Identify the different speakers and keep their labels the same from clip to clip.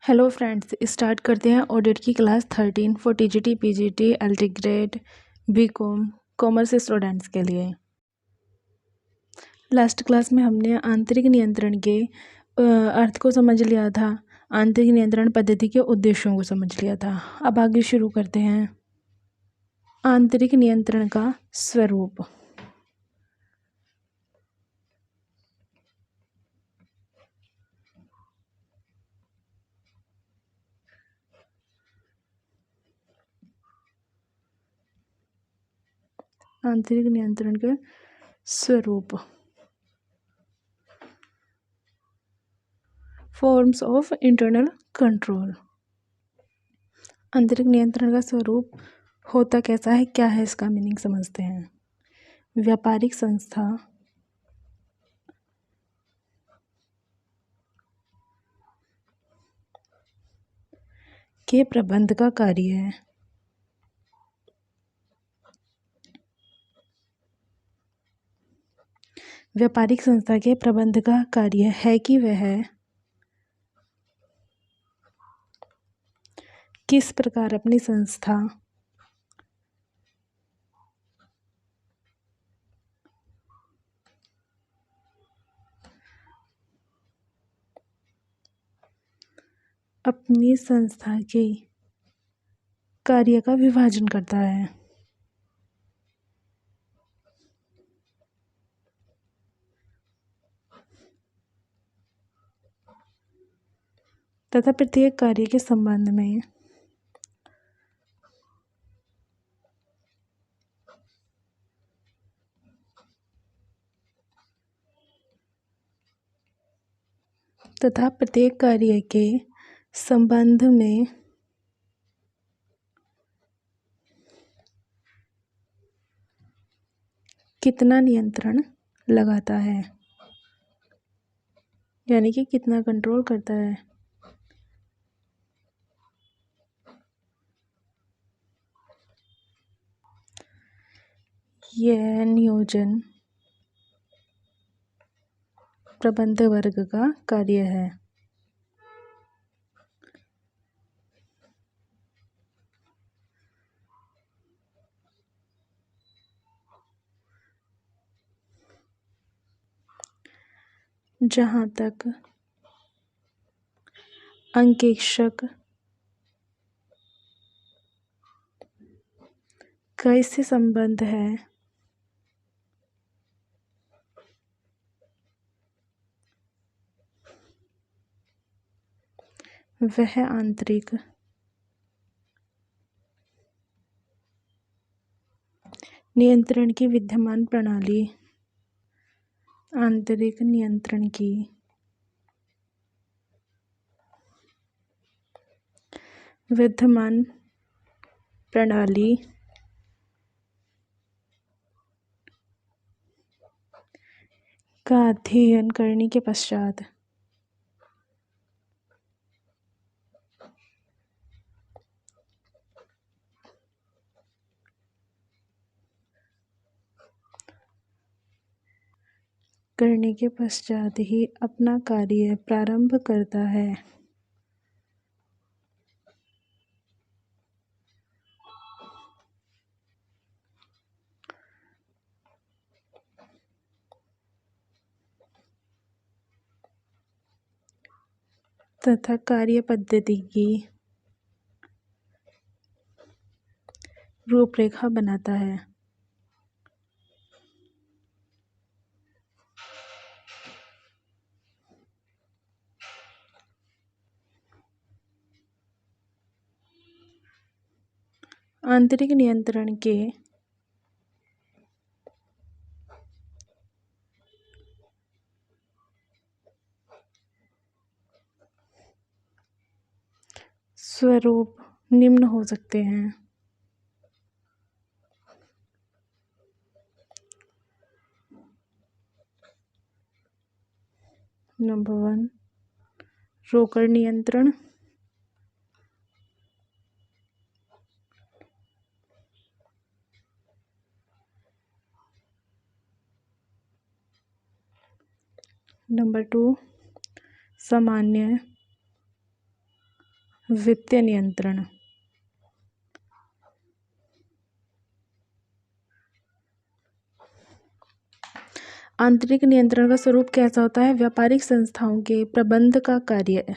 Speaker 1: Hello friends, start करते हैं audit की class 13 for TGT PGT LT grade BCom commerce students के लिए। लास्ट क्लास में हमने आंतरिक नियंत्रण के अर्थ को समझ लिया था, आंतरिक नियंत्रण पद्धति के उद्देश्यों को समझ लिया था। अब आगे शुरू करते हैं। आंतरिक नियंत्रण का स्वरूप। आंतरिक नियंत्रण के स्वरूप। Forms of internal control. आंतरिक नियंत्रण का स्वरूप होता कैसा है, क्या है, इसका मीनिंग समझते हैं। व्यापारिक संस्था के प्रबंध का कार्य है। व्यापारिक संस्था के प्रबंध का कार्य है कि वह किस प्रकार अपनी संस्था के कार्य का विभाजन करता है। तथा प्रत्येक कार्य के संबंध में कितना नियंत्रण लगाता है, यानी कि कितना कंट्रोल करता है। यह नियोजन प्रबंध वर्ग का कार्य है। जहाँ तक अंकेक्षक का इससे संबंध है, वह आंतरिक नियंत्रण की विद्यमान प्रणाली, आंतरिक नियंत्रण की विद्यमान प्रणाली का अध्ययन करने के पश्चात ही अपना कार्य प्रारंभ करता है। तथा कार्य पद्धति की रूपरेखा बनाता है। आंतरिक नियंत्रण के स्वरूप निम्न हो सकते हैं। नंबर 1, रोकड़ नियंत्रण। नंबर 2, सामान्य वित्तीय नियंत्रण। आंतरिक नियंत्रण का स्वरूप कैसा होता है? व्यापारिक संस्थाओं के प्रबंध का कार्य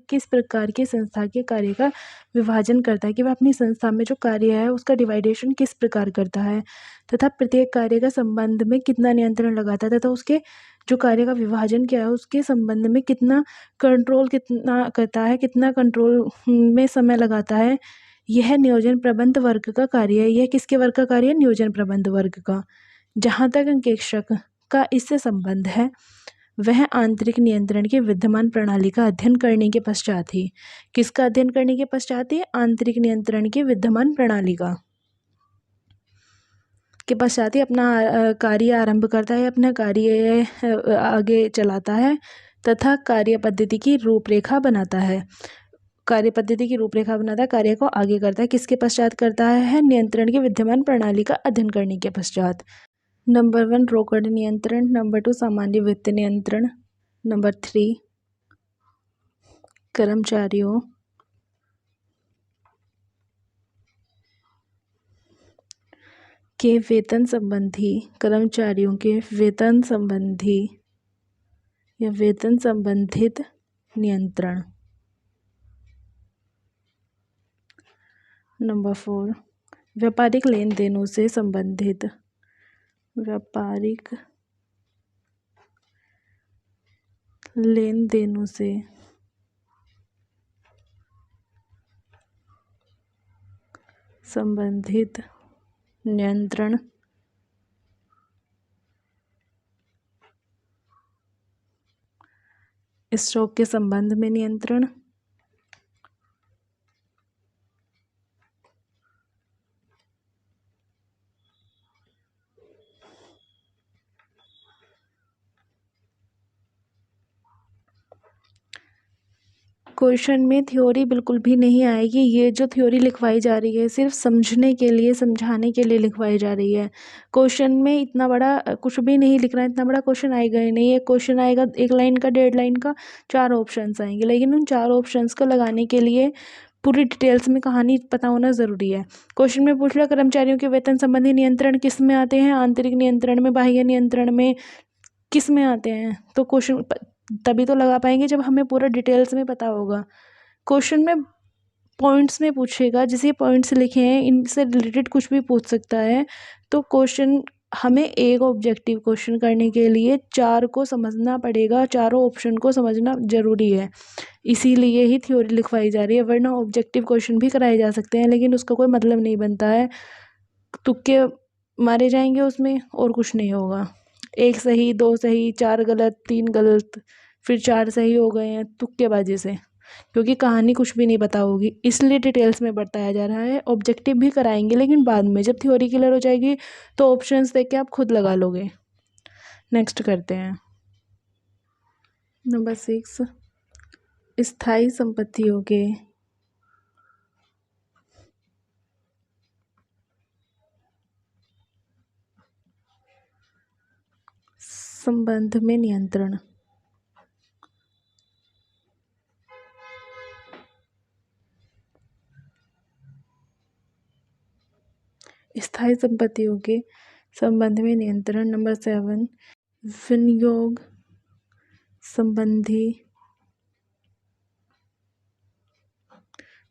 Speaker 1: किस प्रकार की संस्था के कार्य का विभाजन करता है, कि वह अपनी संस्था में जो कार्य है उसका डिवाइडेशन किस प्रकार करता है, तथा प्रत्येक कार्य का संबंध में कितना नियंत्रण लगाता है, तथा उसके जो कार्य का विभाजन क्या है उसके संबंध में कितना कंट्रोल कितना करता है, कितना कंट्रोल में समय लगाता है। यह नियोजन प्रबंध वर्ग का कार्य है। यह किसके वर्ग का कार्य है? नियोजन प्रबंध वर्ग का। जहाँ तक अंकेक्षक का इससे संबंध है, वह आंतरिक नियंत्रण की विद्यमान प्रणाली का अध्ययन करने के पश्चात ही, किसका अध्ययन करने के पश्चात ही? आंतरिक नियंत्रण की विद्यमान प्रणाली का के पश्चात ही अपना कार्य आरंभ करता है, अपना कार्य आगे चलाता है तथा कार्य पद्धति की रूपरेखा बनाता है। कार्य पद्धति की रूपरेखा बनाता है, कार्य को आगे करता है। किसके पश्चात करता है? नियंत्रण की विद्यमान प्रणाली का अध्ययन करने के पश्चात। नंबर 1 रोकड़ नियंत्रण, नंबर 2 सामान्य वित्त नियंत्रण, नंबर 3 कर्मचारियों के वेतन संबंधी, कर्मचारियों के वेतन संबंधी या वेतन संबंधित नियंत्रण। नंबर 4 व्यापारिक लेन देनों से संबंधित, व्यापारिक लेन देनों से संबंधित नियंत्रण। स्टॉक के संबंध में नियंत्रण। क्वेश्चन में थ्योरी बिल्कुल भी नहीं आएगी। ये जो थ्योरी लिखवाई जा रही है सिर्फ समझने के लिए, समझाने के लिए लिखवाई जा रही है। क्वेश्चन में इतना बड़ा कुछ भी नहीं लिखना है, इतना बड़ा क्वेश्चन आएगा ही नहीं। एक क्वेश्चन आएगा 1 लाइन का, 1.5 लाइन का, 4 ऑप्शंस आएंगे, लेकिन उन 4 ऑप्शंस को लगाने के लिए पूरी डिटेल्स में कहानी पता होना ज़रूरी है। क्वेश्चन में पूछ लिया कर्मचारियों के वेतन संबंधी नियंत्रण किस में आते हैं? आंतरिक नियंत्रण में, बाह्य नियंत्रण में, किस में आते हैं? तो क्वेश्चन तभी तो लगा पाएंगे जब हमें पूरा डिटेल्स में पता होगा। क्वेश्चन में पॉइंट्स में पूछेगा, जैसे पॉइंट्स लिखे हैं इनसे रिलेटेड कुछ भी पूछ सकता है। तो क्वेश्चन हमें एक ऑब्जेक्टिव क्वेश्चन करने के लिए 4 को समझना पड़ेगा, चारों ऑप्शन को समझना जरूरी है। इसीलिए ही थ्योरी लिखवाई जा रही है, वरना ऑब्जेक्टिव क्वेश्चन भी कराए जा सकते हैं लेकिन उसका कोई मतलब नहीं बनता है। तुक्के मारे जाएंगे उसमें और कुछ नहीं होगा। 1 सही, 2 सही, 4 गलत, 3 गलत, फिर 4 सही हो गए हैं तुक्केबाजी से, क्योंकि कहानी कुछ भी नहीं पता होगी। इसलिए डिटेल्स में बताया जा रहा है। ऑब्जेक्टिव भी कराएंगे लेकिन बाद में, जब थ्योरी क्लियर हो जाएगी तो ऑप्शंस देख के आप खुद लगा लोगे। नेक्स्ट करते हैं। नंबर 6 स्थायी संपत्तियों के संबंध में नियंत्रण। स्थायी संपत्तियों के संबंध में नियंत्रण। नंबर 7 विनियोग संबंधी,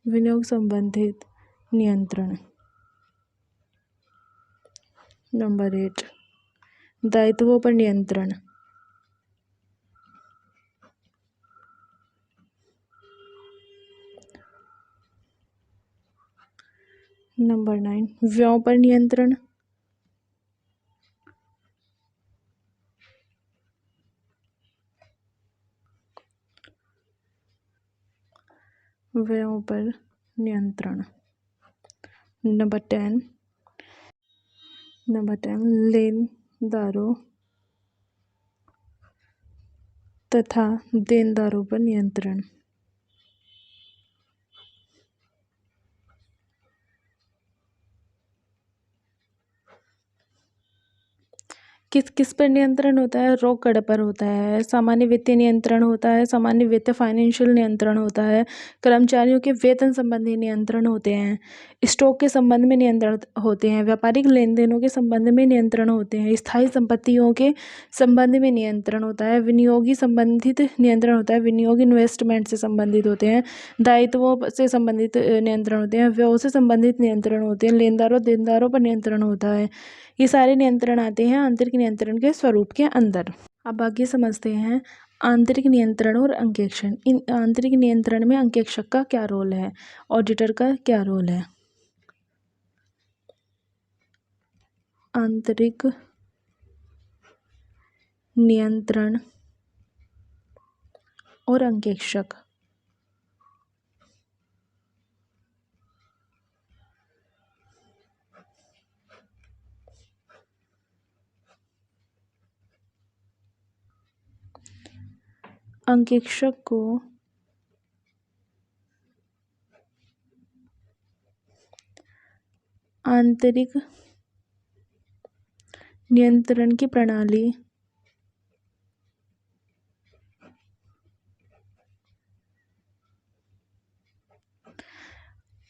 Speaker 1: विनियोग संबंधित नियंत्रण। नंबर 8 दायित्वों पर नियंत्रण। नंबर 9 व्ययों पर नियंत्रण। व्ययों पर नियंत्रण। नंबर 10 लेनदारों तथा देनदारों पर नियंत्रण। किस किस पर नियंत्रण होता है? रोकड़ पर होता है। सामान्य वित्तीय नियंत्रण होता है। सामान्य वित्त फाइनेंशियल नियंत्रण होता है। कर्मचारियों के वेतन संबंधी नियंत्रण होते हैं। स्टॉक के संबंध में नियंत्रण होते हैं। व्यापारिक लेन देनों के संबंध में नियंत्रण होते हैं। स्थायी संपत्तियों के संबंध में नियंत्रण होता है। विनियोगी संबंधित नियंत्रण होता है। विनियोग इन्वेस्टमेंट से संबंधित होते हैं। दायित्वों से संबंधित नियंत्रण होते हैं। व्यय से संबंधित नियंत्रण होते हैं। लेनदारों देनदारों पर नियंत्रण होता है। ये सारे नियंत्रण आते हैं आंतरिक नियंत्रण के स्वरूप के अंदर। अब आगे समझते हैं आंतरिक नियंत्रण और अंकेक्षण। इन आंतरिक नियंत्रण में अंकेक्षक का क्या रोल है, ऑडिटर का क्या रोल है। आंतरिक नियंत्रण और अंकेक्षक अंकेक्षक को आंतरिक नियंत्रण की प्रणाली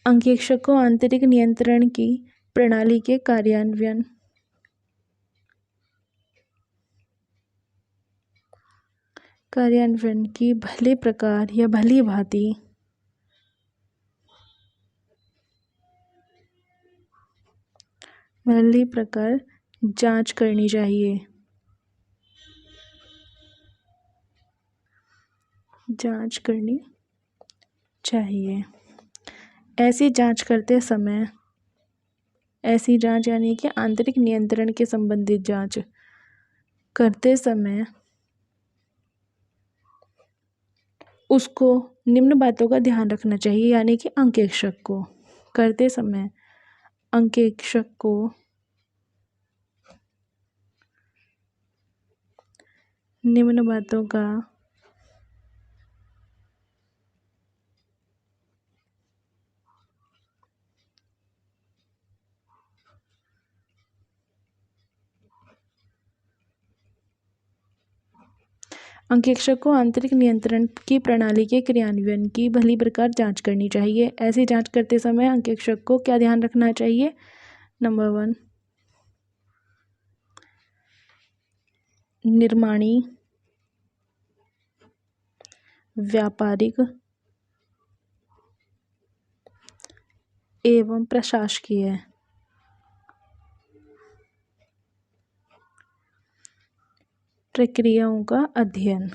Speaker 1: अंकेक्षक को आंतरिक नियंत्रण की प्रणाली के कार्यान्वयन की भली प्रकार या भली भांति भली प्रकार जांच करनी चाहिए। ऐसी जांच करते समय यानी कि आंतरिक नियंत्रण के संबंधित जांच करते समय उसको निम्न बातों का ध्यान रखना चाहिए, यानी कि अंकेक्षक को करते समय अंकेक्षक को निम्न बातों का अंकेक्षक को आंतरिक नियंत्रण की प्रणाली के क्रियान्वयन की भली प्रकार जांच करनी चाहिए। ऐसी जांच करते समय अंकेक्षक को क्या ध्यान रखना चाहिए। नंबर 1, निर्माणी, व्यापारिक एवं प्रशासकीय प्रक्रियाओं का अध्ययन।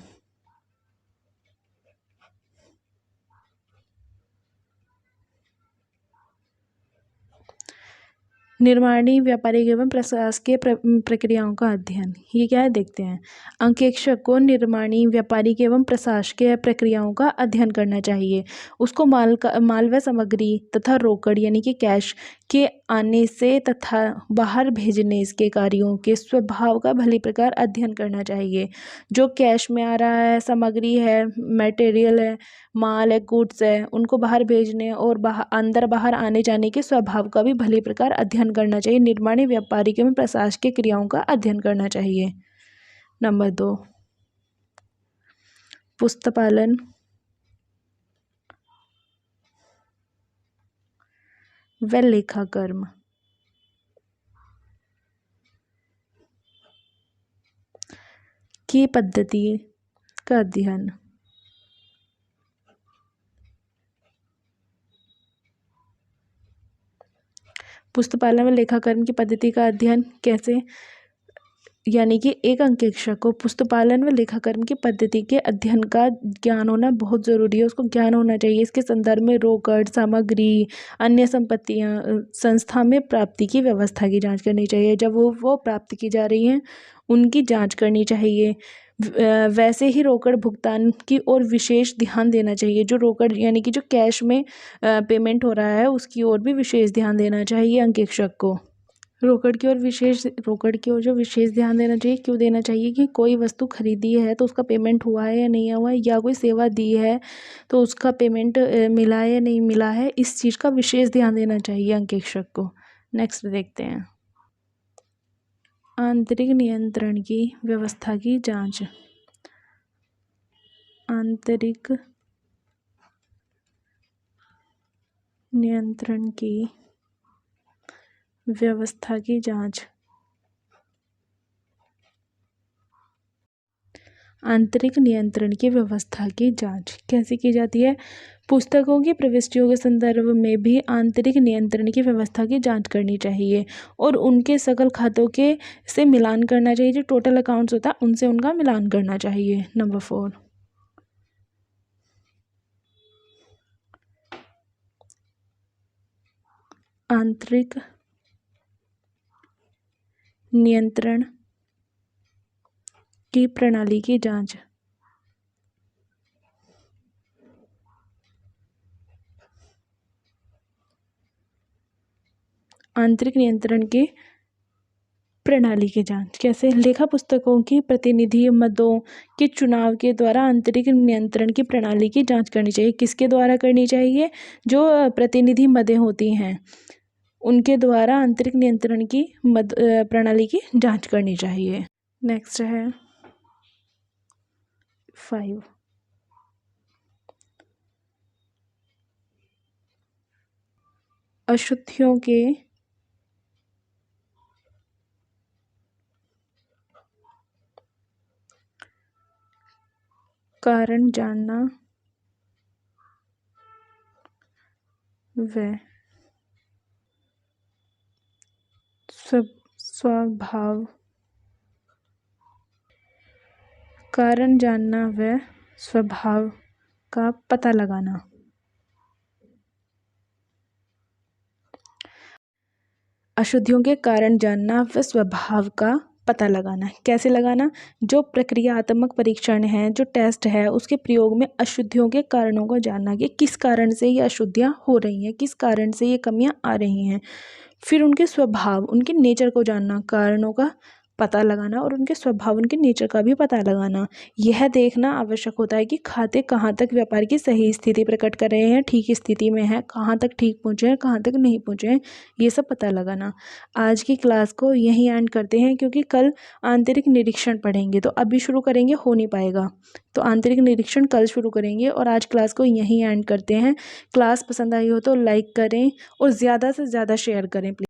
Speaker 1: निर्माणी, व्यापारिक एवं प्रशासकीय प्रक्रियाओं का अध्ययन, ये क्या है देखते हैं। अंकेक्षक को निर्माणी, व्यापारिक एवं प्रशासकीय प्रक्रियाओं का अध्ययन करना चाहिए। उसको माल व सामग्री तथा रोकड़ यानी कि कैश के आने से तथा बाहर भेजने के कार्यों के स्वभाव का भली प्रकार अध्ययन करना चाहिए। जो कैश में आ रहा है, सामग्री है, मटेरियल है, माल है, गुड्स है, उनको बाहर भेजने और अंदर बाहर आने जाने के स्वभाव का भी भली प्रकार अध्ययन करना चाहिए। निर्माणी, व्यापारिक एवं प्रशासकीय क्रियाओं का अध्ययन करना चाहिए। नंबर 2, पुस्तपालन व लेखाकर्म की पद्धति का अध्ययन। पुस्तपालन व लेखाकर्म की पद्धति का अध्ययन कैसे, यानी कि एक अंकेक्षक को पुस्तपालन व लेखाकर्म की पद्धति के अध्ययन का ज्ञान होना बहुत ज़रूरी है। उसको ज्ञान होना चाहिए। इसके संदर्भ में रोकड़, सामग्री, अन्य संपत्तियां संस्था में प्राप्ति की व्यवस्था की जांच करनी चाहिए। जब वो प्राप्त की जा रही हैं उनकी जांच करनी चाहिए। वैसे ही रोकड़ भुगतान की ओर विशेष ध्यान देना चाहिए। जो रोकड़ यानी कि जो कैश में पेमेंट हो रहा है उसकी ओर भी विशेष ध्यान देना चाहिए अंकेक्षक को। रोकड़ की ओर जो विशेष ध्यान देना चाहिए, क्यों देना चाहिए कि कोई वस्तु खरीदी है तो उसका पेमेंट हुआ है या नहीं हुआ है, या कोई सेवा दी है तो उसका पेमेंट मिला है या नहीं मिला है, इस चीज़ का विशेष ध्यान देना चाहिए अंकेक्षक को। नेक्स्ट देखते हैं आंतरिक नियंत्रण की व्यवस्था की जांच। आंतरिक नियंत्रण की व्यवस्था की जांच। आंतरिक नियंत्रण की व्यवस्था की जांच कैसे की जाती है? पुस्तकों की प्रविष्टियों के संदर्भ में भी आंतरिक नियंत्रण की व्यवस्था की जांच करनी चाहिए और उनके सकल खातों के से मिलान करना चाहिए। जो टोटल अकाउंट्स होता है उनसे उनका मिलान करना चाहिए। नंबर 4, आंतरिक नियंत्रण की प्रणाली की जांच। आंतरिक नियंत्रण की प्रणाली की जांच कैसे? लेखा पुस्तकों की प्रतिनिधि मदों के चुनाव के द्वारा आंतरिक नियंत्रण की प्रणाली की जांच करनी चाहिए। किसके द्वारा करनी चाहिए? जो प्रतिनिधि मदें होती हैं उनके द्वारा आंतरिक नियंत्रण की प्रणाली की जांच करनी चाहिए। नेक्स्ट है 5, अशुद्धियों के कारण जानना व स्वभाव कारण जानना व स्वभाव का पता लगाना। अशुद्धियों के कारण जानना व स्वभाव का पता लगाना कैसे लगाना? जो प्रक्रियात्मक परीक्षण है, जो टेस्ट है, उसके प्रयोग में अशुद्धियों के कारणों को जानना कि किस कारण से ये अशुद्धियाँ हो रही हैं, किस कारण से ये कमियाँ आ रही हैं। फिर उनके स्वभाव, उनके नेचर को जानना, कारणों का पता लगाना और उनके स्वभाव, उनके नेचर का भी पता लगाना। यह देखना आवश्यक होता है कि खाते कहाँ तक व्यापार की सही स्थिति प्रकट कर रहे हैं, ठीक स्थिति में है, कहाँ तक ठीक पहुँचे हैं, कहाँ तक नहीं पहुँचे हैं, ये सब पता लगाना। आज की क्लास को यहीं एंड करते हैं क्योंकि कल आंतरिक निरीक्षण पढ़ेंगे, तो अभी शुरू करेंगे हो नहीं पाएगा, तो आंतरिक निरीक्षण कल शुरू करेंगे और आज क्लास को यहीं एंड करते हैं। क्लास पसंद आई हो तो लाइक करें और ज़्यादा से ज़्यादा शेयर करें प्लीज़।